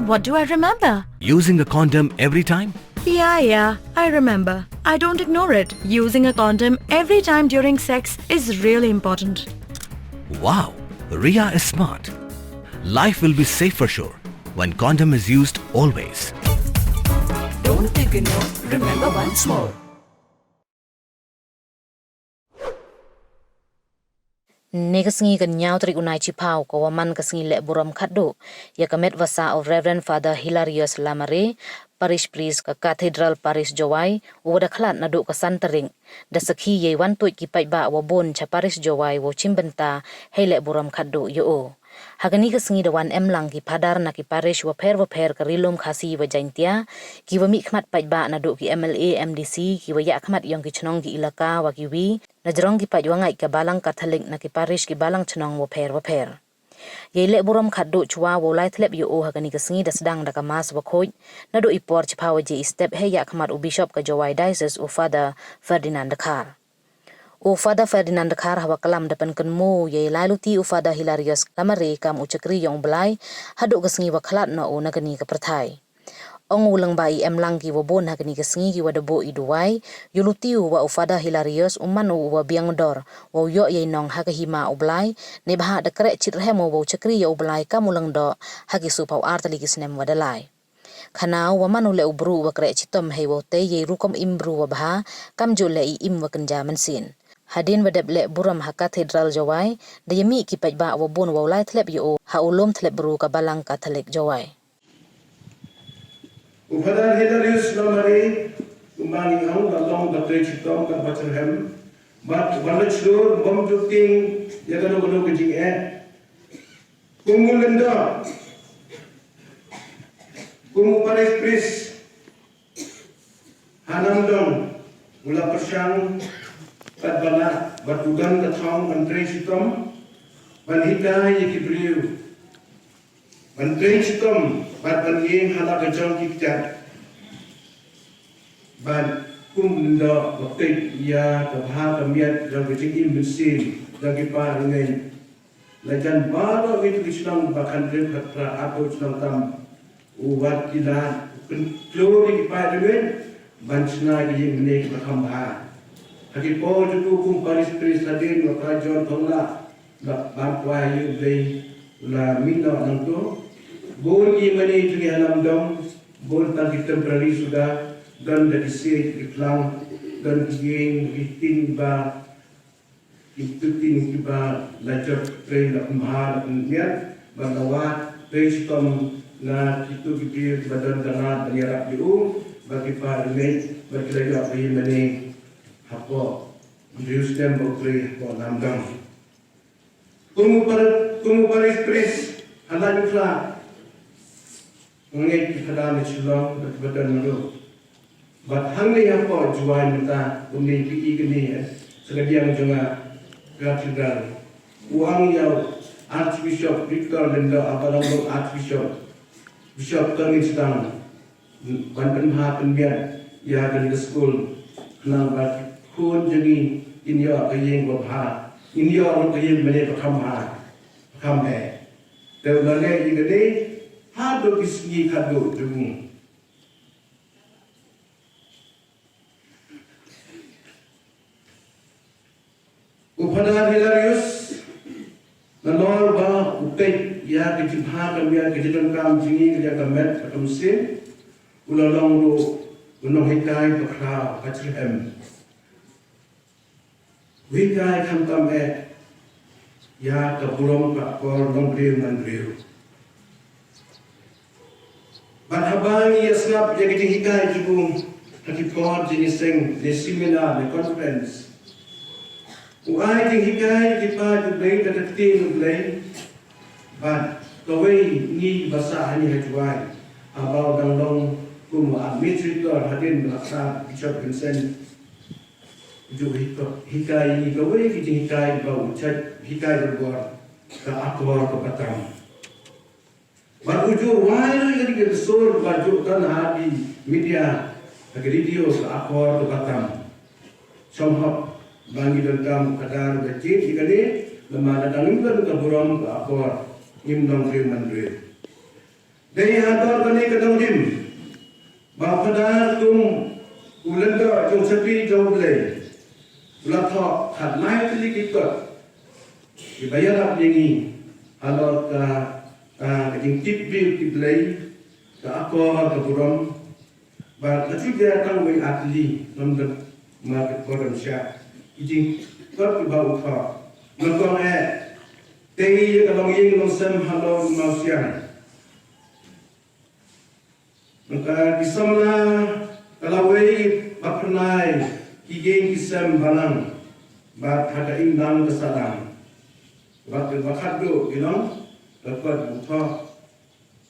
What do I remember? Using a condom every time? Yeah, I remember. I don't ignore it. Using a condom every time during sex is really important. Wow, Ria is smart. Life will be safe for sure when condom is used always. Don't ignore, remember once more. Negasngi kan nyau trik unai chipau ko waman kasngi le burom khaddooh ya kamet vasa of Reverend Father Hilarius Lamare parish priest ka Cathedral Parish Jowai wada khlat na do ka santering da sakhi ye wan toy ki paidbah wa boon cha parish Jowai wo chimbenta hele burom khaddooh yo hagani kasngi da wan emlang ki padar na ki parish wa pher ka rilom khasi wa jaintia ki wa mi khmat paidbah na do ki MLA MDC ki wa ya khmat yong ki chnong ki ilaka wa ki wi na jarong ki paidwa ngai ka balang Catholic na ki parish ki balang chnong wa pher Yele burom khaddooh chwa wo lai tlep yo hagani kasngi da sedang da kamas wa khoj na do ipor chpawa je step he ya khmat u bishop ka Jowai diocese u Father Ferdinand Khar o Father Ferdinand Khar hawa kalam depan kenmu ye lai luti u Father Hilarius Lamare kam u chakri yong blai hadu kasngi wa khlat na o nagani ka prathai ong ulang bai emlang ki wa bon hagani kasngi ki wa debo iduai yuluti wa u Father Hilarius umman wa biang dor wa yo ye nong hagahima ublai ne bha da kre chit remo wa chakri yo ublai kamulang do hagi su pau artali kisnem wa dalai khanau wa manu le ubru wa kre chitom he wo te ye rukom imbru wa bha kam jo le im wa kanja mansin hadin wa deble buram ha Cathedral Jowai da yemi ki paidbah wa bon wa lai tlep yo ha ulom tlep bru ka balang Catholic Jowai Father Hilarius Lamare, umani ang lalong batay chitong ka Bethlehem, but walachur bom duting yagano gano kajing kumulenda, kumuparis pris, hanamdong, mula persyang, kadbala, batugan katong antray chitong, banhita yikibriu, bantray chitong, bat banjing hala kajong kikjat bat kumda waktu ya kabha kamiat jang kecing imbesin jang kipa dengan lajan baru itu kislang bahkan rem katra atau kislang tam ubat kilat klori kipa dengan bansna yang menek berkambah haki po juku kum paris paris hadin wakajon thongla bapwa yu blei la mina nangto boon imani tuni alam dong, boon tadi temporary sudah dan dari sini iklang dan geng riting ba itutin ba lajar train la mahal niat bagawa prestom na itu gitu badan dangat banyarap diu bagi pak remit bagi lagi apa imani hapo Jerusalem bukri hapo namdang kumu paris pres anak nufla Mengenai kita ni Shillong betul malu. But hangli apa jual minta bumi PE kini sebagian juga Cathedral. Uang yang Archbishop Victor Lendo apa nama Archbishop Bishop Tony sedang banten ha penbiar ya dari school kenal bat kun jadi ini ya kayeng bapa ini ya orang kayeng mana perkam he. Terlalu ini Hado kisngi khaddooh dungi. Father Hilarius, nalor ba upay ya kejibha kamiya kejidon kam jingi kaya kamet katumsin, ulalong do unong hikay pakla Bethlehem. Hikay kam ya kaburom ka por longriu manriu. Barhabang ia snap jadi hikay jubung hati por jenis seng di seminar di conference. Uai jeng hikay kita jublay detektif jublay. But kawai ni bahasa hanya hajuai. Abau danglong kumu administrator hadin belaksa Bishop Vincent. Ju hikay ni kawai kita hikay bau chat hikay berbuat ke akbar ke patram. Baru wahai jadi kesor baju kan hati media radio akor tu katam. Somhop bangi dalam kadar kecil jika ni lemah datang kan ke burom ke akor imdong firman duit. Dari hantar kini kedong dim. Bapada tum ulenda jong sepi jong boleh. Ulat thok hat naik tili kita. Dibayar apa ini? Kalau kejing tip bil khublei ke akor ke burom. Ba kecil dia tahu wei atli nampak market burom syak. Kejing kau bau thok. Nongkong tei kalau yang longsem halau mausian. Maka kisamla kalau wei bapnai kigeng kisam balang bat hada indang kesalang bat khaddooh ilong dapat buta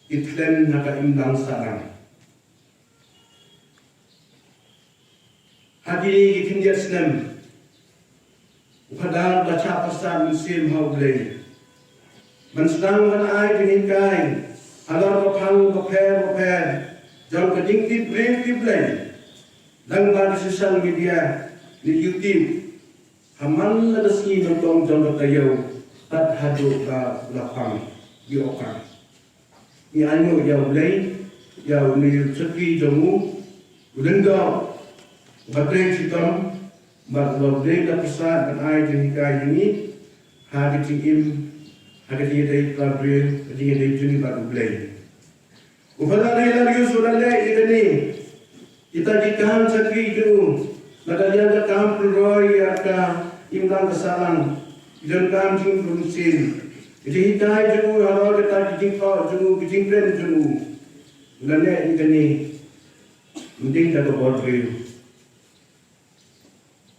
itlen hada indang salang hadiri kitinjat senam upadar baca pasan musim khublei mensedang kan ai diningkai alar bapang baper jauh keding khublei dan di sosial media di YouTube haman ada sini nonton jangka tayau tak hadu ka lapang di okang ni anu jauh lain jauh ni sepi jamu ulenda baterai hitam baterai blade lapisa dan air jenikai ini hari tingim hari dia dari kabel dia dari juni baru blade upala Hilarius sudah leh ini kita dikam sakri itu, nadalian ke kam pulroi atau imlang kesalang, dan kam jing berusin. Jadi hitai jenu halau kita jing kau jenu jing pen jenu, bulannya ini mending tak berdiri.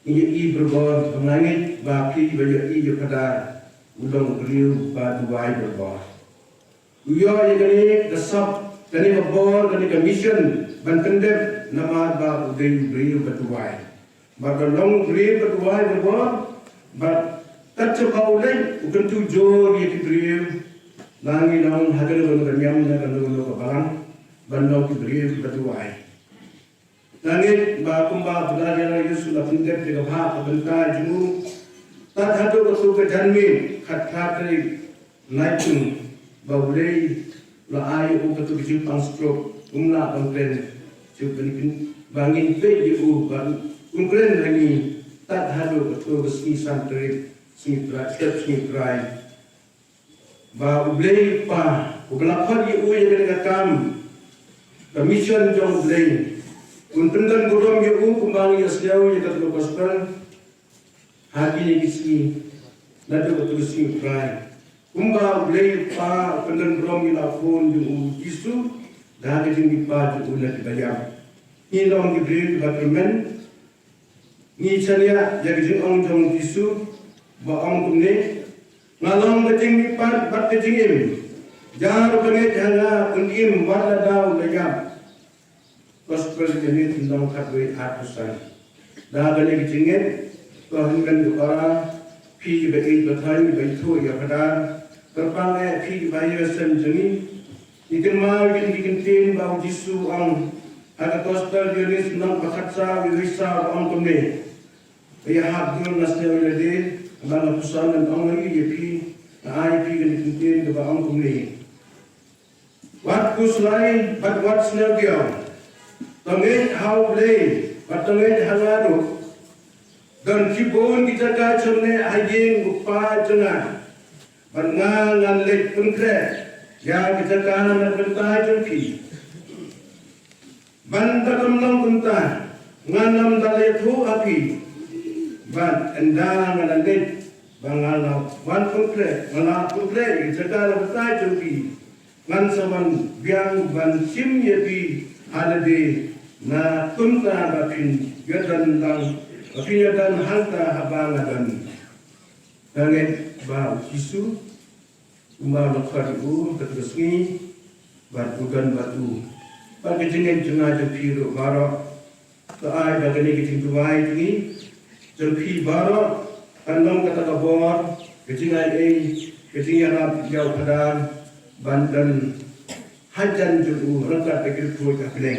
Ini berbor mengangit baki baju i pada udang beliau pada wai berbor. Uyo ini kesap, ini berbor, ini mission, bantendep. Nama ba udai beriu bertuai, bagalong beriu bertuai berbor, bat tercebau leh, bukan tu jor ye beriu, langi lang hadir dengan kenyam dan dengan kebalang, bandau beriu bertuai. Langit ba kumba budaya Yesus sudah pendek dengan hak bentai jemu, tak hadu kesu kejanmi, khaddooh naikun, baulei la ayu ketu kejipang strok, umla pangklen. Cuban bangin pe ju ungkren lagi tak hadu betul besi santri sini try ba khublei pa ublapan ju yang dengan kam commission jong khublei untundan burom ju kumbang ya sejauh ya kat lokaskan hati ni kisi nadu betul sini try kumba khublei pa untundan burom ya phone ju isu dah ada yang dipakai oleh dibayar. Ini orang diberi government. Ini saya jadi orang jong isu, baang kumne, ngalong kecing dipat, bat kecing im. Jangan pengen jangan pendim wala daw lagam. Gospel ini tentang khaddooh atusan. Dah ada kecingin, kahingkan dukara, pi bagi bertanya baitu ya pada terpangai pi bayar senjeni. Ikan mau ikan tin bau jisu ang ada kostal jenis nang bakatsa wirisa ang kumne. Ia habdul nasnya ulade bang pusan dan ang lagi yepi ai pi ikan tin ke bang kumne. Wat kuslai bat wat snelgiau. Tangin khublei bat tangin hangadu. Dan kibon kita kacune ajing bupa jena. Bangangan lek pengkre. Ya kita kanan bentai jengki. Banta kamlang bentai. Nganam daletu api. Ban endang ngalandet. Bangalau. Ban pengkre. Ngalah pengkre. Kita kanan bentai jengki. Ngan saman biang ban sim yepi. Halade. Na tunta bapin. Yadan lang. Bapin yadan hanta habangadan. Danget bau isu. Umar khaddooh ketusni batugan batu. Bagi jeneng jengaja piru baro. Keai bagani kiting tuai ini. Jelpi baro. Kandang kata kabor. Kejengai keting yarab jauh padan. Bandan hajan julu. Rangkat pikir kuat kapleng.